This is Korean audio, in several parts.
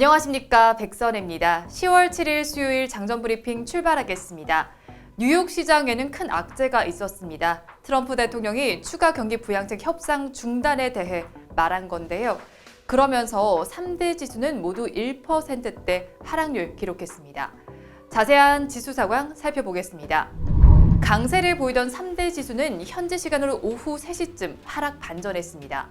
안녕하십니까, 백선혜입니다. 10월 7일 수요일 장전 브리핑 출발하겠습니다. 뉴욕 시장에는 큰 악재가 있었습니다. 트럼프 대통령이 추가 경기 부양책 협상 중단에 대해 말한 건데요. 그러면서 3대 지수는 모두 1%대 하락률 기록했습니다. 자세한 지수 상황 살펴보겠습니다. 강세를 보이던 3대 지수는 현지 시간으로 오후 3시쯤 하락 반전했습니다.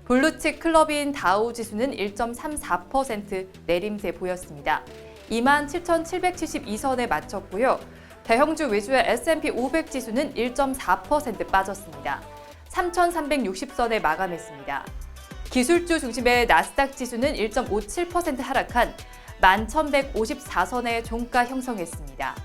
블루칩 클럽인 다우 지수는 1.34% 내림세 보였습니다. 27,772선에 마쳤고요. 대형주 위주의 S&P 500 지수는 1.4% 빠졌습니다. 3,360선에 마감했습니다. 기술주 중심의 나스닥 지수는 1.57% 하락한 11,154선에 종가 형성했습니다.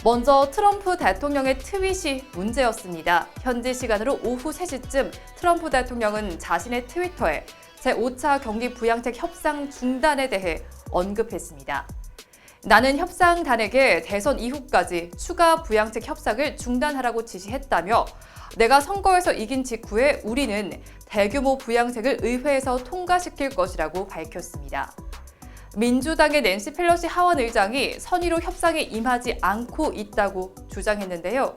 먼저 트럼프 대통령의 트윗이 문제였습니다. 현지 시간으로 오후 3시쯤 트럼프 대통령은 자신의 트위터에 제5차 경기 부양책 협상 중단에 대해 언급했습니다. 나는 협상단에게 대선 이후까지 추가 부양책 협상을 중단하라고 지시했다며 내가 선거에서 이긴 직후에 우리는 대규모 부양책을 의회에서 통과시킬 것이라고 밝혔습니다. 민주당의 낸시 펠로시 하원 의장이 선의로 협상에 임하지 않고 있다고 주장했는데요.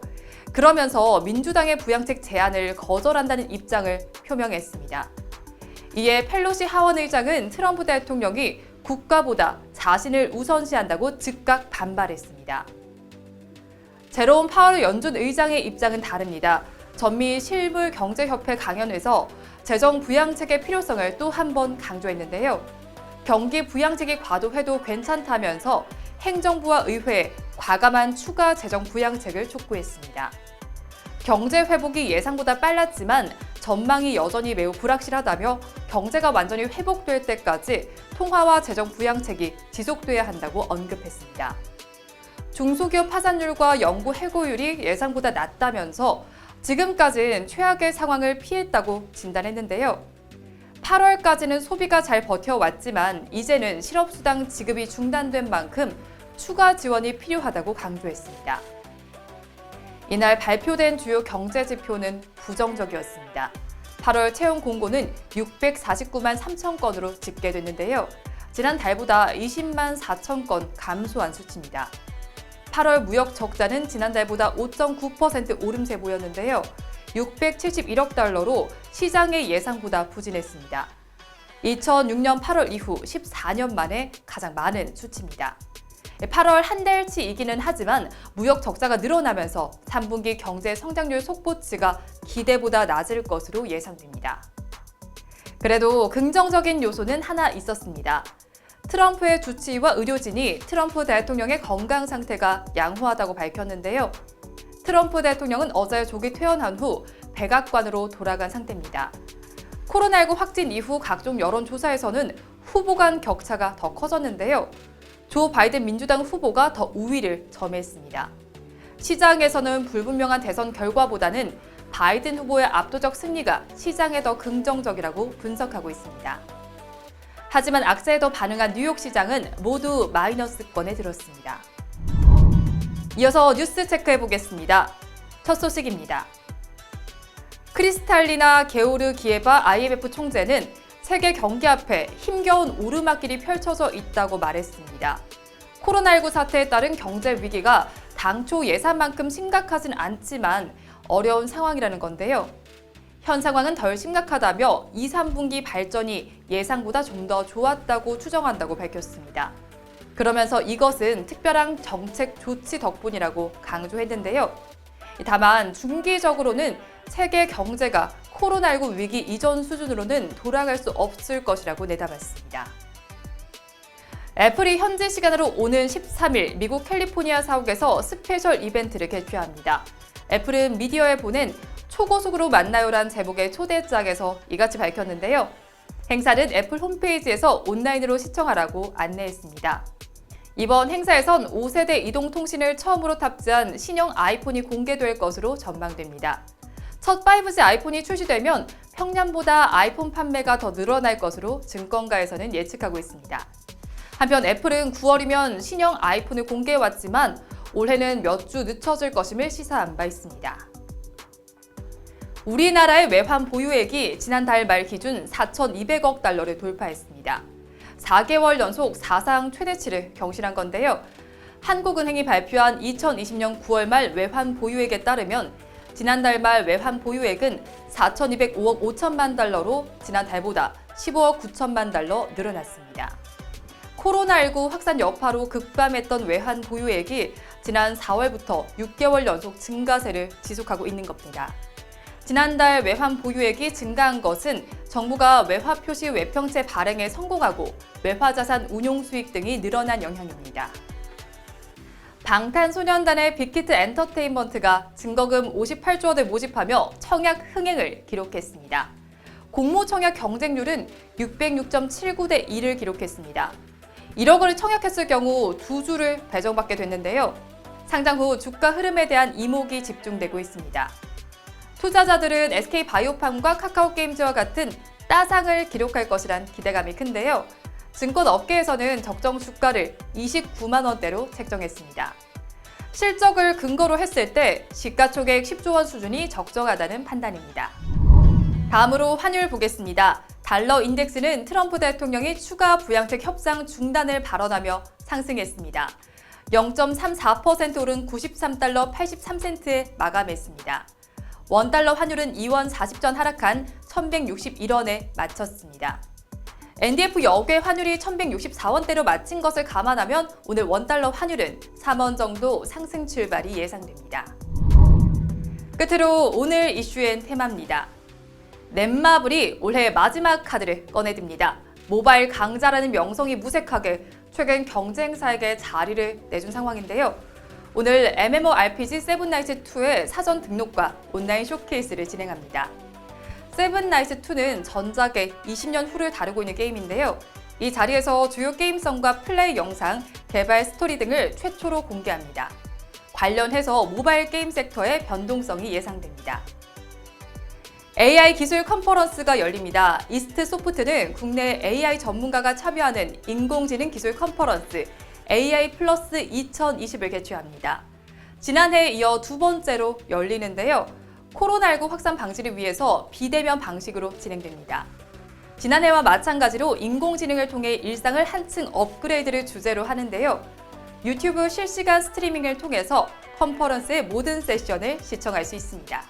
그러면서 민주당의 부양책 제안을 거절한다는 입장을 표명했습니다. 이에 펠로시 하원 의장은 트럼프 대통령이 국가보다 자신을 우선시한다고 즉각 반발했습니다. 제롬 파월 연준 의장의 입장은 다릅니다. 전미 실물경제협회 강연에서 재정 부양책의 필요성을 또 한 번 강조했는데요. 경기 부양책이 과도해도 괜찮다면서 행정부와 의회에 과감한 추가 재정 부양책을 촉구했습니다. 경제 회복이 예상보다 빨랐지만 전망이 여전히 매우 불확실하다며 경제가 완전히 회복될 때까지 통화와 재정 부양책이 지속돼야 한다고 언급했습니다. 중소기업 파산율과 연구 해고율이 예상보다 낮다면서 지금까지는 최악의 상황을 피했다고 진단했는데요. 8월까지는 소비가 잘 버텨왔지만 이제는 실업수당 지급이 중단된 만큼 추가 지원이 필요하다고 강조했습니다. 이날 발표된 주요 경제 지표는 부정적이었습니다. 8월 채용 공고는 649만 3천 건으로 집계됐는데요. 지난 달보다 20만 4천 건 감소한 수치입니다. 8월 무역 적자는 지난달보다 5.9% 오름세 보였는데요. 671억 달러로 시장의 예상보다 부진했습니다. 2006년 8월 이후 14년 만에 가장 많은 수치입니다. 8월 한 달치이기는 하지만 무역 적자가 늘어나면서 3분기 경제 성장률 속보치가 기대보다 낮을 것으로 예상됩니다. 그래도 긍정적인 요소는 하나 있었습니다. 트럼프의 주치의와 의료진이 트럼프 대통령의 건강 상태가 양호하다고 밝혔는데요. 트럼프 대통령은 어제 조기 퇴원한 후 백악관으로 돌아간 상태입니다. 코로나19 확진 이후 각종 여론조사에서는 후보 간 격차가 더 커졌는데요. 조 바이든 민주당 후보가 더 우위를 점했습니다. 시장에서는 불분명한 대선 결과보다는 바이든 후보의 압도적 승리가 시장에 더 긍정적이라고 분석하고 있습니다. 하지만 악재에 더 반응한 뉴욕 시장은 모두 마이너스권에 들었습니다. 이어서 뉴스 체크해보겠습니다. 첫 소식입니다. 크리스탈리나 게오르기에바 IMF 총재는 세계 경기 앞에 힘겨운 오르막길이 펼쳐져 있다고 말했습니다. 코로나19 사태에 따른 경제 위기가 당초 예상만큼 심각하진 않지만 어려운 상황이라는 건데요. 현 상황은 덜 심각하다며 2, 3분기 발전이 예상보다 좀 더 좋았다고 추정한다고 밝혔습니다. 그러면서 이것은 특별한 정책 조치 덕분이라고 강조했는데요. 다만 중기적으로는 세계 경제가 코로나19 위기 이전 수준으로는 돌아갈 수 없을 것이라고 내다봤습니다. 애플이 현지 시간으로 오는 13일 미국 캘리포니아 사옥에서 스페셜 이벤트를 개최합니다. 애플은 미디어에 보낸 초고속으로 만나요란 제목의 초대장에서 이같이 밝혔는데요. 행사는 애플 홈페이지에서 온라인으로 시청하라고 안내했습니다. 이번 행사에선 5세대 이동통신을 처음으로 탑재한 신형 아이폰이 공개될 것으로 전망됩니다. 첫 5G 아이폰이 출시되면 평년보다 아이폰 판매가 더 늘어날 것으로 증권가에서는 예측하고 있습니다. 한편 애플은 9월이면 신형 아이폰을 공개해왔지만 올해는 몇 주 늦춰질 것임을 시사한 바 있습니다. 우리나라의 외환 보유액이 지난달 말 기준 4,200억 달러를 돌파했습니다. 4개월 연속 사상 최대치를 경신한 건데요. 한국은행이 발표한 2020년 9월 말 외환 보유액에 따르면 지난달 말 외환 보유액은 4,205억 5천만 달러로 지난달보다 15억 9천만 달러 늘어났습니다. 코로나19 확산 여파로 급감했던 외환 보유액이 지난 4월부터 6개월 연속 증가세를 지속하고 있는 겁니다. 지난달 외환 보유액이 증가한 것은 정부가 외화 표시 외평채 발행에 성공하고 외화자산 운용 수익 등이 늘어난 영향입니다. 방탄소년단의 빅히트 엔터테인먼트가 증거금 58조 원을 모집하며 청약 흥행을 기록했습니다. 공모 청약 경쟁률은 606.79대 1을 기록했습니다. 1억 원을 청약했을 경우 2주를 배정받게 됐는데요. 상장 후 주가 흐름에 대한 이목이 집중되고 있습니다. 투자자들은 SK바이오팜과 카카오게임즈와 같은 따상을 기록할 것이란 기대감이 큰데요. 증권 업계에서는 적정 주가를 29만 원대로 책정했습니다. 실적을 근거로 했을 때 시가총액 10조 원 수준이 적정하다는 판단입니다. 다음으로 환율 보겠습니다. 달러 인덱스는 트럼프 대통령이 추가 부양책 협상 중단을 발언하며 상승했습니다. 0.34% 오른 93달러 83센트에 마감했습니다. 원달러 환율은 2원 40전 하락한 1161원에 마쳤습니다. NDF 역외 환율이 1164원대로 마친 것을 감안하면 오늘 원달러 환율은 3원 정도 상승 출발이 예상됩니다. 끝으로 오늘 이슈엔 테마입니다. 넷마블이 올해 마지막 카드를 꺼내듭니다. 모바일 강자라는 명성이 무색하게 최근 경쟁사에게 자리를 내준 상황인데요. 오늘 MMORPG 세븐나이츠2의 사전 등록과 온라인 쇼케이스를 진행합니다. 세븐나이츠2는 전작의 20년 후를 다루고 있는 게임인데요. 이 자리에서 주요 게임성과 플레이 영상, 개발 스토리 등을 최초로 공개합니다. 관련해서 모바일 게임 섹터의 변동성이 예상됩니다. AI 기술 컨퍼런스가 열립니다. 이스트 소프트는 국내 AI 전문가가 참여하는 인공지능 기술 컨퍼런스 AI 플러스 2020을 개최합니다. 지난해에 이어 두 번째로 열리는데요. 코로나19 확산 방지를 위해서 비대면 방식으로 진행됩니다. 지난해와 마찬가지로 인공지능을 통해 일상을 한층 업그레이드를 주제로 하는데요. 유튜브 실시간 스트리밍을 통해서 컨퍼런스의 모든 세션을 시청할 수 있습니다.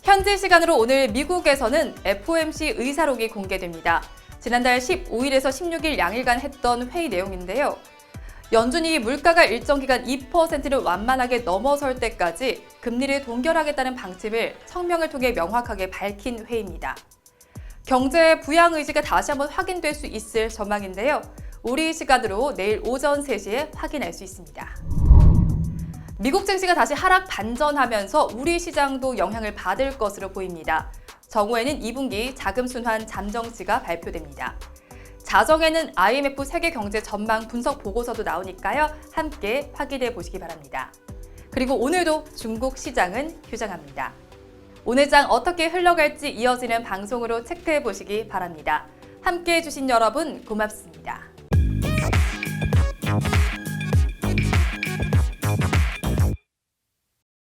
현지 시간으로 오늘 미국에서는 FOMC 의사록이 공개됩니다. 지난달 15일에서 16일 양일간 했던 회의 내용인데요. 연준이 물가가 일정 기간 2%를 완만하게 넘어설 때까지 금리를 동결하겠다는 방침을 성명을 통해 명확하게 밝힌 회의입니다. 경제 부양 의지가 다시 한번 확인될 수 있을 전망인데요. 우리 시간으로 내일 오전 3시에 확인할 수 있습니다. 미국 증시가 다시 하락 반전하면서 우리 시장도 영향을 받을 것으로 보입니다. 정오에는 2분기 자금 순환 잠정치가 발표됩니다. 자정에는 IMF 세계 경제 전망 분석 보고서도 나오니까요. 함께 확인해 보시기 바랍니다. 그리고 오늘도 중국 시장은 휴장합니다. 오늘 장 어떻게 흘러갈지 이어지는 방송으로 체크해 보시기 바랍니다. 함께 해주신 여러분 고맙습니다.